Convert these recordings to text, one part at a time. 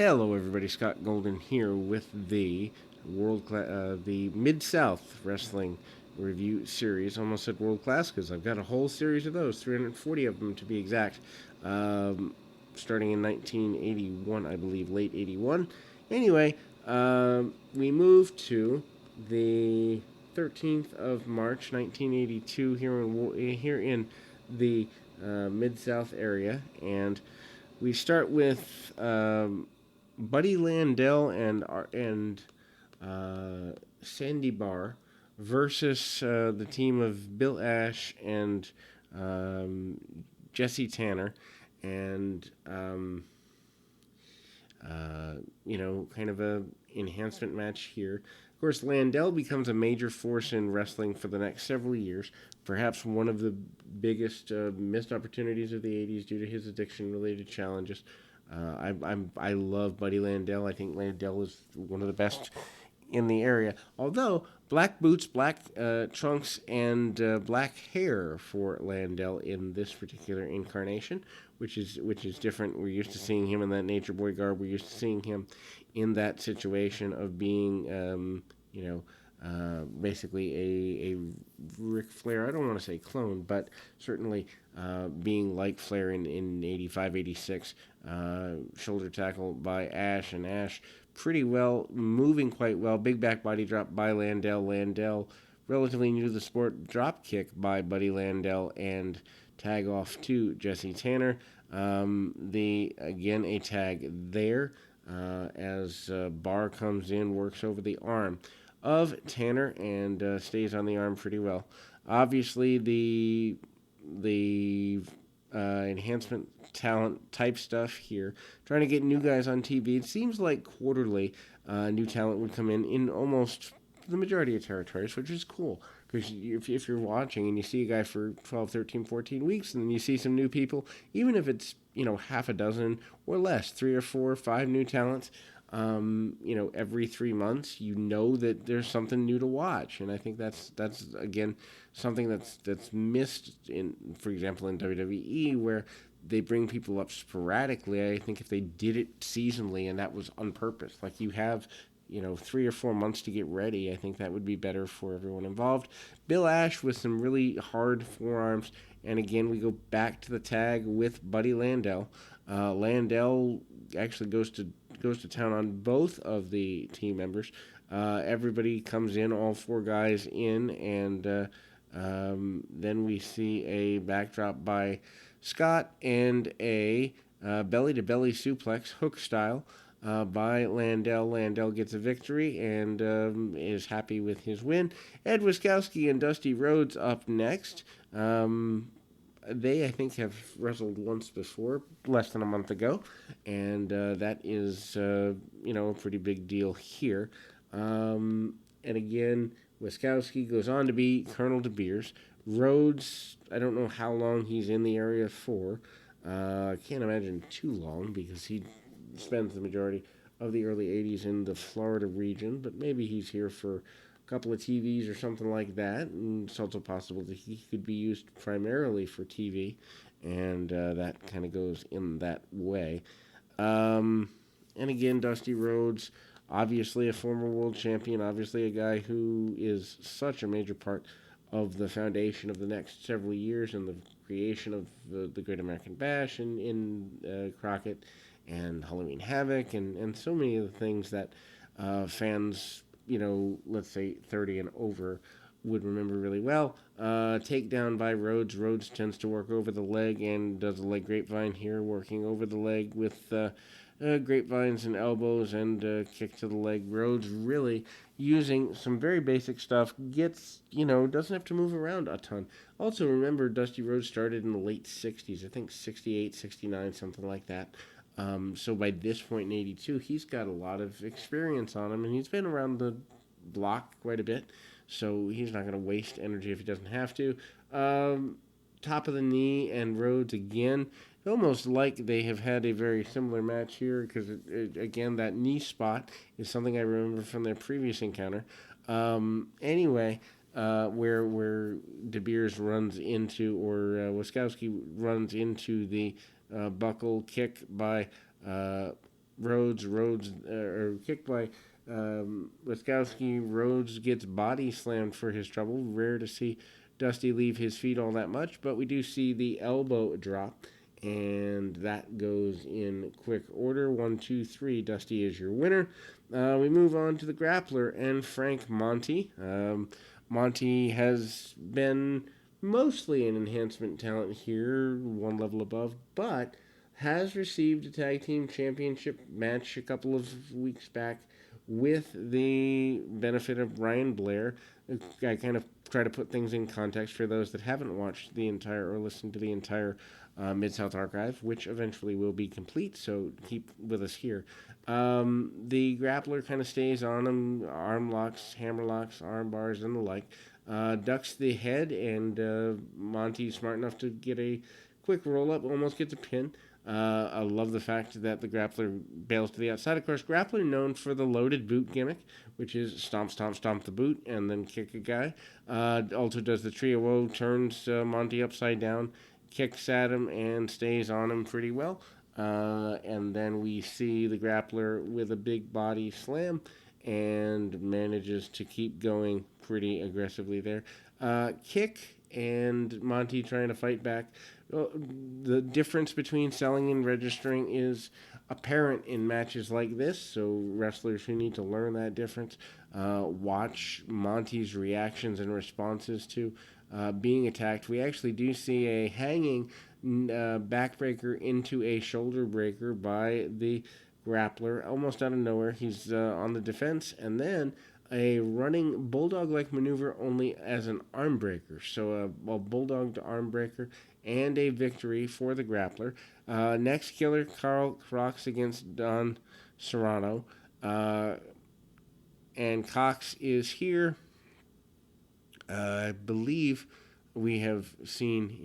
Hello, everybody. Scott Golden here with the the Mid South Wrestling Review Series. Almost said world class because I've got a whole series of those, 340 of them to be exact. Um, Starting in 1981, I believe, late 81. Anyway, we moved to the 13th of March, 1982, here in the Mid South area, and we start with Buddy Landell and Sandy Barr versus the team of Bill Ash and um, Jesse Tanner, and kind of a enhancement match here. Of course, Landell becomes a major force in wrestling for the next several years. Perhaps one of the biggest missed opportunities of the '80s due to his addiction-related challenges. I love Buddy Landell. I think Landell is one of the best in the area. Although black boots, black trunks, and black hair for Landell in this particular incarnation, which is different. We're used to seeing him in that Nature Boy garb. We're used to seeing him in that situation of being, basically a Ric Flair. I don't want to say clone, but certainly being like Flair in 85, 86. Shoulder tackle by Ash, and Ash pretty well, moving quite well. Big back body drop by Landell. Landell, relatively new to the sport, drop kick by Buddy Landell, and tag off to Jesse Tanner. A tag there as Barr comes in, works over the arm of Tanner, and stays on the arm pretty well. Obviously, the enhancement talent type stuff here, trying to get new guys on TV. It seems like quarterly new talent would come in almost the majority of territories, which is cool. Because if you're watching and you see a guy for 12, 13, 14 weeks, and then you see some new people, even if it's, half a dozen or less, 3 or 4 or 5 new talents, every 3 months, that there's something new to watch. And I think that's again, something that's missed for example, in WWE, where they bring people up sporadically. I think if they did it seasonally and that was on purpose, like you have 3 or 4 months to get ready, I think that would be better for everyone involved. Bill Ash with some really hard forearms, and again, we go back to the tag with Buddy Landell. Landell actually goes to town on both of the team members. Everybody comes in, all 4 guys in, and then we see a backdrop by Scott and a belly-to-belly suplex, hook style, by Landell. Landell gets a victory and is happy with his win. Ed Wiskowski and Dusty Rhodes up next. They, I think, have wrestled once before, less than a month ago, and that is, a pretty big deal here. And again, Wiskowski goes on to be Colonel De Beers. Rhodes, I don't know how long he's in the area for. I can't imagine too long because he spends the majority of the early 80s in the Florida region, but maybe he's here for a couple of TVs or something like that, and it's also possible that he could be used primarily for TV, and that kind of goes in that way. And again, Dusty Rhodes, obviously a former world champion, obviously a guy who is such a major part of the foundation of the next several years and the creation of the Great American Bash in Crockett, and Halloween Havoc, and so many of the things that fans, let's say 30 and over, would remember really well. Takedown by Rhodes. Rhodes tends to work over the leg and does a leg grapevine here, working over the leg with grapevines and elbows and kick to the leg. Rhodes really using some very basic stuff, doesn't have to move around a ton. Also, remember, Dusty Rhodes started in the late 60s, I think 68, 69, something like that. So by this point in 82, he's got a lot of experience on him, and he's been around the block quite a bit, so he's not going to waste energy if he doesn't have to. Top of the knee, and Rhodes again, almost like they have had a very similar match here, because, again, that knee spot is something I remember from their previous encounter. Anyway, where De Beers runs into, or Wiskowski runs into the buckle kick by Rhodes Rhodes. Or kicked by Wiskowski. Rhodes gets body slammed for his trouble. Rare to see Dusty leave his feet all that much, but we do see the elbow drop, and that goes in quick order. 1, 2, 3. Dusty is your winner. We move on to the grappler and Frank Monty. Monty has been mostly an enhancement talent here, one level above, but has received a tag team championship match a couple of weeks back with the benefit of Ryan Blair. I kind of try to put things in context for those that haven't watched the entire or listened to the entire Mid-South Archive, which eventually will be complete, so keep with us here. The grappler kind of stays on him, arm locks, hammer locks, arm bars, and the like. Ducks the head, and Monty's smart enough to get a quick roll-up, almost gets a pin. I love the fact that the grappler bails to the outside. Of course, grappler known for the loaded boot gimmick, which is stomp, stomp, stomp the boot, and then kick a guy. Also does the trio woe, turns Monty upside down, kicks at him, and stays on him pretty well. And then we see the grappler with a big body slam and manages to keep going pretty aggressively there. Kick and Monty trying to fight back. The difference between selling and registering is apparent in matches like this, so wrestlers who need to learn that difference watch Monty's reactions and responses to being attacked. We actually do see a hanging backbreaker into a shoulder breaker by the grappler almost out of nowhere. He's on the defense, and then a running bulldog-like maneuver only as an arm breaker. So a bulldog to arm breaker and a victory for the grappler. Next killer, Carl Cox against Don Serrano. And Cox is here. I believe we have seen,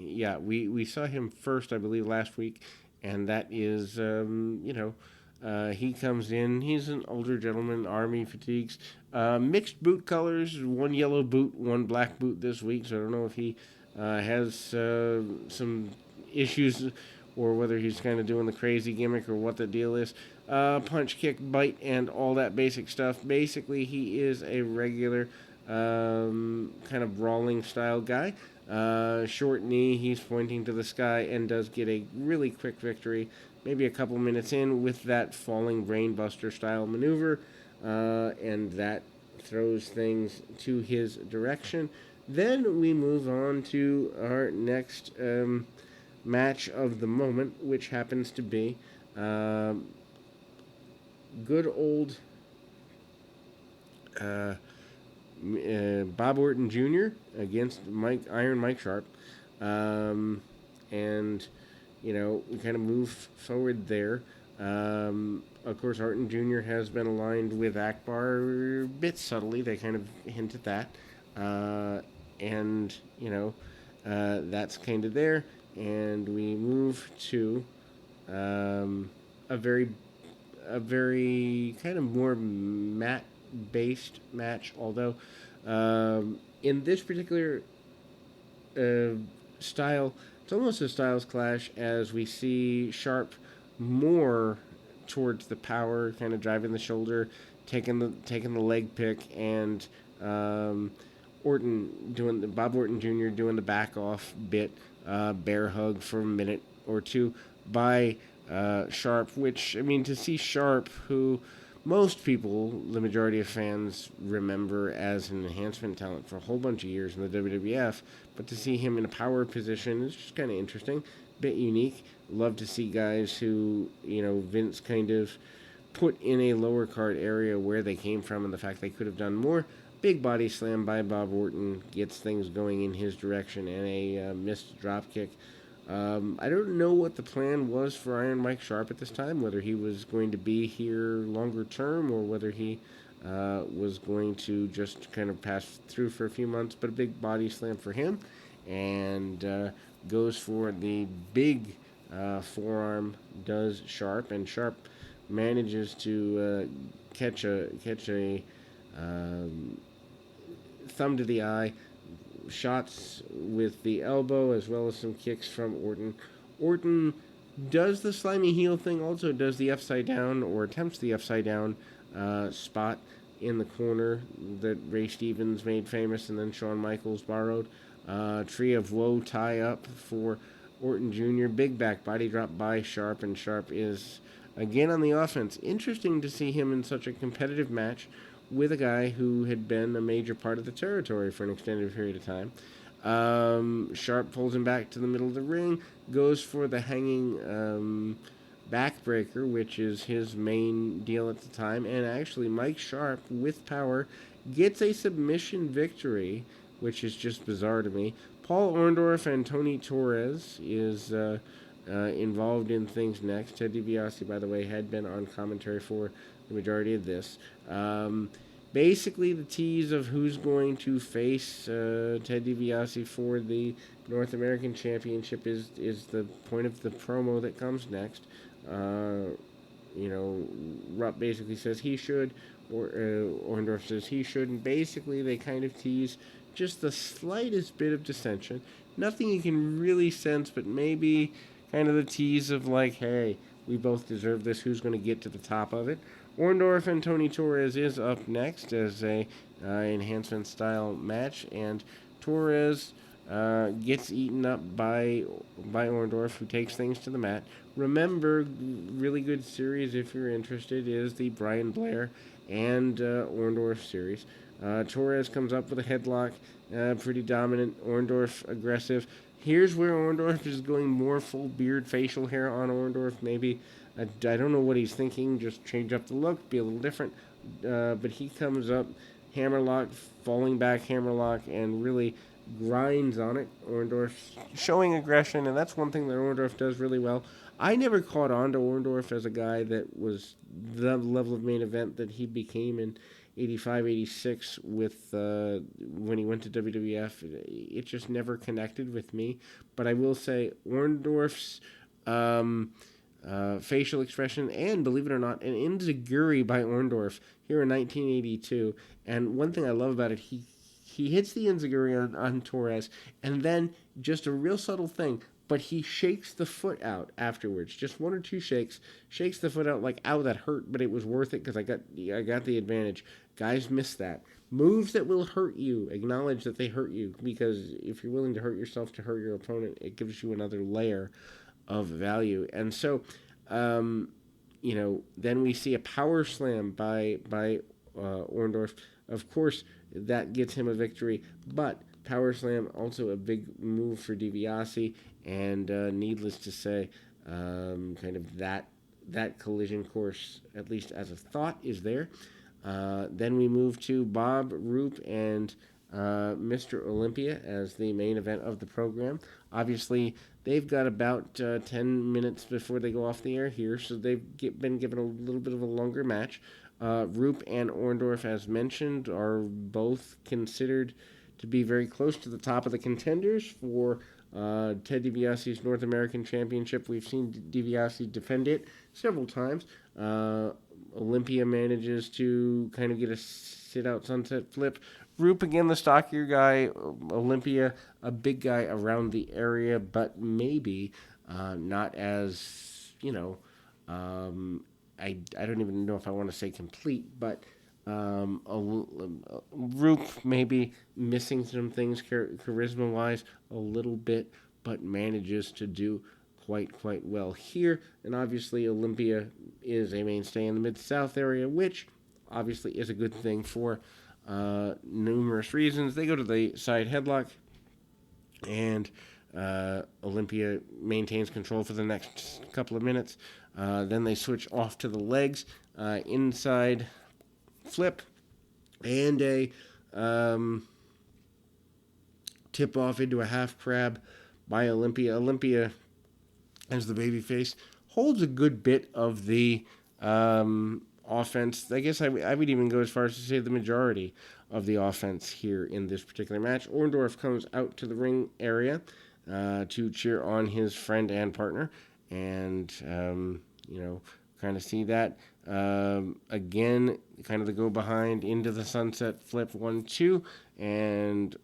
we saw him first, I believe, last week. And that is, he comes in. He's an older gentleman, army fatigues. Mixed boot colors, one yellow boot, one black boot this week. So I don't know if he has some issues or whether he's kind of doing the crazy gimmick or what the deal is. Punch, kick, bite, and all that basic stuff. Basically, he is a regular kind of brawling style guy. Short knee, he's pointing to the sky and does get a really quick victory, maybe a couple minutes in, with that falling brainbuster style maneuver, and that throws things to his direction. Then we move on to our next match of the moment, which happens to be good old Bob Orton Jr. against Iron Mike Sharp. And, we kind of move forward there. Of course, Orton Jr. has been aligned with Akbar a bit subtly. They kind of hint at that. That's kind of there. And we move to a very kind of more mat-based match, although in this particular style, it's almost a styles clash, as we see Sharp more towards the power, kind of driving the shoulder, taking the leg pick, and Bob Orton Jr. doing the back off bit, bear hug for a minute or two by Sharp, which, to see Sharp, who most people, the majority of fans, remember as an enhancement talent for a whole bunch of years in the WWF, but to see him in a power position is just kind of interesting, bit unique. Love to see guys who, Vince kind of put in a lower card area where they came from, and the fact they could have done more. Big body slam by Bob Orton gets things going in his direction, and a missed drop kick. I don't know what the plan was for Iron Mike Sharp at this time, whether he was going to be here longer term or whether he was going to just kind of pass through for a few months, but a big body slam for him, and goes for the big forearm, does Sharp, and Sharp manages to catch a thumb to the eye, shots with the elbow, as well as some kicks from Orton. Orton Does the slimy heel thing, also does the upside down, or attempts the upside down spot in the corner that Ray Stevens made famous and then Shawn Michaels borrowed. Tree of Woe tie up for Orton Jr. Big back body drop by Sharp, and Sharp is again on the offense. Interesting to see him in such a competitive match with a guy who had been a major part of the territory for an extended period of time. Sharp pulls him back to the middle of the ring, goes for the hanging backbreaker, which is his main deal at the time, and actually Mike Sharp, with power, gets a submission victory, which is just bizarre to me. Paul Orndorff and Tony Torres is involved in things next. Ted DiBiase, by the way, had been on commentary for the majority of this. Basically, the tease of who's going to face Ted DiBiase for the North American Championship is the point of the promo that comes next. Rupp basically says he should, or Orndorff says he should, and basically they kind of tease just the slightest bit of dissension. Nothing you can really sense, but maybe kind of the tease of like, hey, we both deserve this. Who's going to get to the top of it? Orndorff and Tony Torres is up next as a enhancement style match, and Torres gets eaten up by Orndorff, who takes things to the mat. Remember, really good series if you're interested is the Brian Blair and Orndorff series. Torres comes up with a headlock, pretty dominant. Orndorff aggressive. Here's where Orndorff is going more full beard, facial hair on Orndorff. Maybe I don't know what he's thinking. Just change up the look, be a little different. But he comes up, hammerlock, falling back hammerlock, and really grinds on it. Orndorff showing aggression, and that's one thing that Orndorff does really well. I never caught on to Orndorff as a guy that was the level of main event that he became in 85, 86 with when he went to WWF. It just never connected with me. But I will say Orndorff's facial expression, and believe it or not, an enziguri by Orndorff here in 1982. And one thing I love about it, he hits the enziguri on Torres, and then just a real subtle thing, but he shakes the foot out afterwards. Just one or two shakes the foot out like, ow, that hurt, but it was worth it because I got the advantage. Guys miss that. Moves that will hurt you, acknowledge that they hurt you, because if you're willing to hurt yourself to hurt your opponent, it gives you another layer of value. And so, then we see a power slam by Orndorff. Of course, that gets him a victory, but power slam also a big move for DiBiase, and needless to say, kind of that collision course, at least as a thought, is there. Then we move to Bobroop and Mr. Olympia as the main event of the program. Obviously, they've got about 10 minutes before they go off the air here, so they've been given a little bit of a longer match. Roop and Orndorff, as mentioned, are both considered to be very close to the top of the contenders for Ted DiBiase's North American Championship. We've seen DiBiase defend it several times. Olympia manages to kind of get a sit-out sunset flip. Roop, again, the stockier guy. Olympia, a big guy around the area, but maybe not as, I don't even know if I want to say complete, but Roop maybe missing some things charisma-wise a little bit, but manages to do quite well here. And obviously Olympia is a mainstay in the Mid-South area, which obviously is a good thing for numerous reasons. They go to the side headlock, and Olympia maintains control for the next couple of minutes. Then they switch off to the legs, inside flip, and a tip off into a half crab by Olympia. Olympia, as the babyface, holds a good bit of the offense. I guess I would even go as far as to say the majority of the offense here in this particular match. Orndorff comes out to the ring area to cheer on his friend and partner, and kind of see that. Again, kind of the go behind into the sunset flip 1-2, and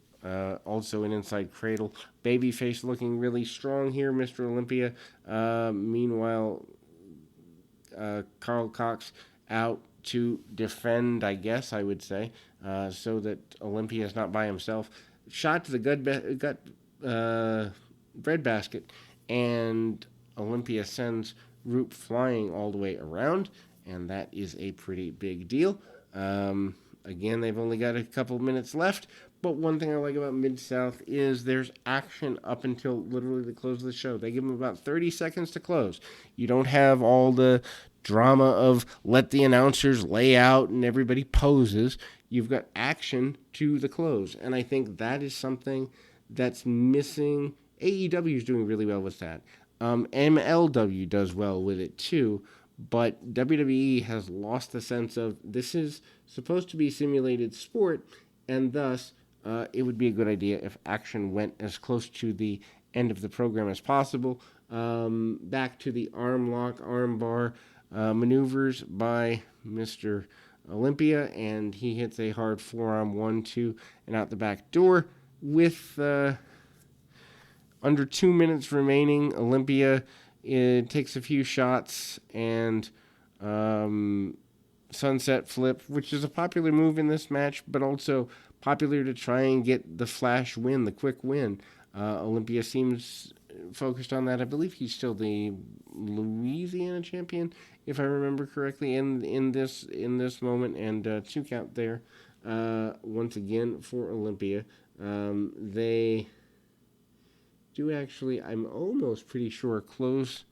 Also an inside cradle. Babyface looking really strong here, Mr. Olympia. Meanwhile, Carl Cox out to defend, I guess I would say, so that Olympia is not by himself. Shot to the gut breadbasket, and Olympia sends Roop flying all the way around, and that is a pretty big deal. Again, they've only got a couple minutes left, but one thing I like about Mid-South is there's action up until literally the close of the show. They give them about 30 seconds to close. You don't have all the drama of let the announcers lay out and everybody poses. You've got action to the close, and I think that is something that's missing. AEW is doing really well with that. MLW does well with it too, but WWE has lost the sense of this is supposed to be simulated sport, and thus it would be a good idea if action went as close to the end of the program as possible. Back to the arm lock, arm bar maneuvers by Mr. Olympia, and he hits a hard forearm 1-2 and out the back door with under 2 minutes remaining. Olympia takes a few shots and sunset flip, which is a popular move in this match, but also popular to try and get the flash win, the quick win. Olympia seems focused on that. I believe he's still the Louisiana champion, if I remember correctly, in this moment, and 2 count there once again for Olympia. They do actually, I'm almost pretty sure, close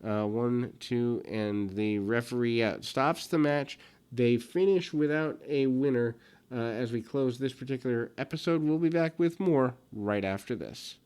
1-2, and the referee stops the match. They finish without a winner as we close this particular episode. We'll be back with more right after this.